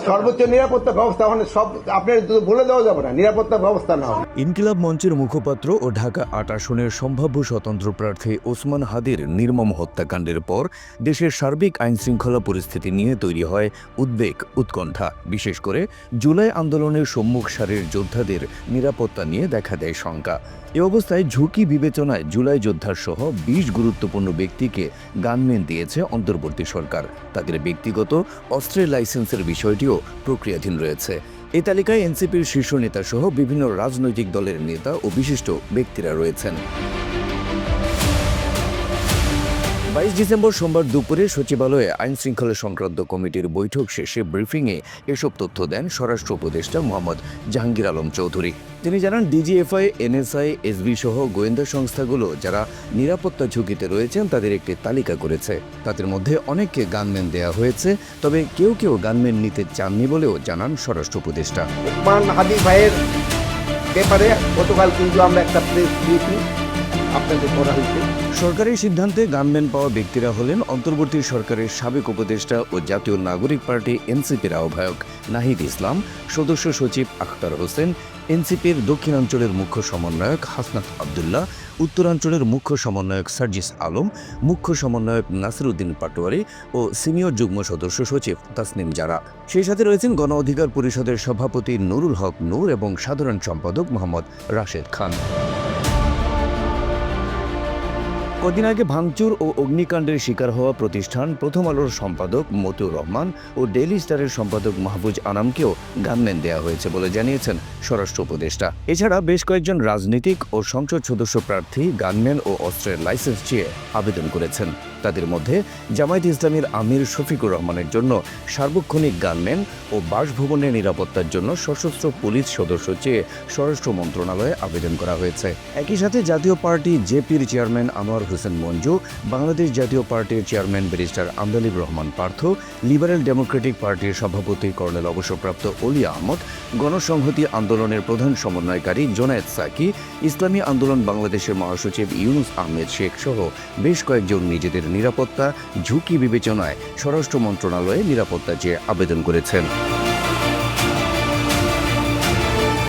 সর্বোচ্চ নিরাপত্তা ব্যবস্থা মানে সব আপনার বলে দেওয়া যাবে না, নিরাপত্তা ব্যবস্থা না হবে। ইনকিলাব মঞ্চের মুখপাত্র ও ঢাকা ৮ আসনের সম্ভাব্য স্বতন্ত্র প্রার্থী ওসমান হাদির নির্মম হত্যাকাণ্ডের পর দেশের সার্বিক আইনশৃঙ্খলা পরিস্থিতি নিয়ে তৈরি হয় উদ্বেগ, উৎকণ্ঠা। বিশেষ করে জুলাই আন্দোলনের সম্মুখ সারির যোদ্ধাদের নিরাপত্তা নিয়ে দেখা দেয় শঙ্কা। এ অবস্থায় ঝুঁকি বিবেচনায় জুলাই যোদ্ধার সহ ২০ গুরুত্বপূর্ণ ব্যক্তিকে গানম্যান দিয়েছে অন্তর্বর্তী সরকার। তাদের ব্যক্তিগত অস্ত্রের লাইসেন্সের বিষয়টিও প্রক্রিয়াধীন রয়েছে। এই তালিকায় এনসিপির শীর্ষ নেতা সহ বিভিন্ন রাজনৈতিক দলের নেতা ও বিশিষ্ট ব্যক্তিরা রয়েছেন। ২২ ডিসেম্বর সোমবার দুপুরে সচিবালয়ে আইন শৃঙ্খলা সংক্রান্ত কমিটির বৈঠক শেষে ব্রিফিংয়ে এসব তথ্য দেন স্বরাষ্ট্র উপদেষ্টা মোহাম্মদ জাহাঙ্গীর আলম চৌধুরী। তিনি জানান, ডিজিএফআই, এনএসআই, এসবি সহ গোয়েন্দা সংস্থাগুলো যারা নিরাপত্তা ঝুঁকিতে রয়েছেন তাদের একটি তালিকা করেছে। তাদের মধ্যে অনেককে গানম্যান দেওয়া হয়েছে, তবে কেউ কেউ গানম্যান নিতে চাননি বলেও জানান স্বরাষ্ট্র উপদেষ্টা। ওসমান হাদি ভাইয়ের ব্যাপারে গতকাল কিন্তু আমরা একটা প্রেস ব্রিফিং আপনাদের করা হয়েছে। সরকারি সিদ্ধান্তে গানম্যান পাওয়া ব্যক্তিরা হলেন অন্তর্বর্তী সরকারের সাবেক উপদেষ্টা ও জাতীয় নাগরিক পার্টি এনসিপির আহ্বায়ক নাহিদ ইসলাম, সদস্য সচিব আখতার হোসেন, এনসিপির দক্ষিণাঞ্চলের মুখ্য সমন্বয়ক হাসনাত আবদুল্লাহ, উত্তরাঞ্চলের মুখ্য সমন্বয়ক সার্জিস আলম, মুখ্য সমন্বয়ক নাসির উদ্দিন পাটোয়ারি ও সিনিয়র যুগ্ম সদস্য সচিব তাসনিম জারা। সেই সাথে রয়েছেন গণ অধিকার পরিষদের সভাপতি নুরুল হক নূর এবং সাধারণ সম্পাদক মোহাম্মদ রাশেদ খান। কদিন আগে ভাঙচুর ও অগ্নিকাণ্ডের শিকার হওয়া প্রতিষ্ঠান প্রথম আলোর সম্পাদক মতিউর রহমান ও ডেইলি স্টারের সম্পাদক মাহফুজ আনামকেও গানম্যান দেওয়া হয়েছে বলে জানিয়েছেন স্বরাষ্ট্র উপদেষ্টা। এছাড়া বেশ কয়েকজন রাজনীতিক ও সংসদ সদস্য প্রার্থী গানম্যান ও অস্ত্রের লাইসেন্স চেয়ে আবেদন করেছেন। তাদের মধ্যে জামায়াত ইসলামীর আমির শফিকুর রহমানের জন্য সার্বক্ষণিক গানম্যান ও বাসভবনের নিরাপত্তার জন্য সশস্ত্র পুলিশ সদস্য চেয়ে স্বরাষ্ট্র মন্ত্রণালয়ে আবেদন করা হয়েছে। একই সাথে জাতীয় পার্টি জেপির চেয়ারম্যান আনোয়ার হোসেন মঞ্জু, বাংলাদেশ জাতীয় পার্টির chairman barrister Andaleeb Rahman Partha, liberal democratic পার্টির সভাপতি কর্নেল অবসরপ্রাপ্ত অলি আহমদ, গণসংহতি আন্দোলনের প্রধান সমন্বয়কারী জোনায়েদ সাকি, ইসলামী আন্দোলন বাংলাদেশের মহাসচিব ইউনুস আহমেদ শেখ সহ বেশ কয়েকজন নিজেদের নিরাপত্তা ঝুঁকি বিবেচনায় স্বরাষ্ট্র মন্ত্রণালয়ে নিরাপত্তা চেয়ে আবেদন করেছেন।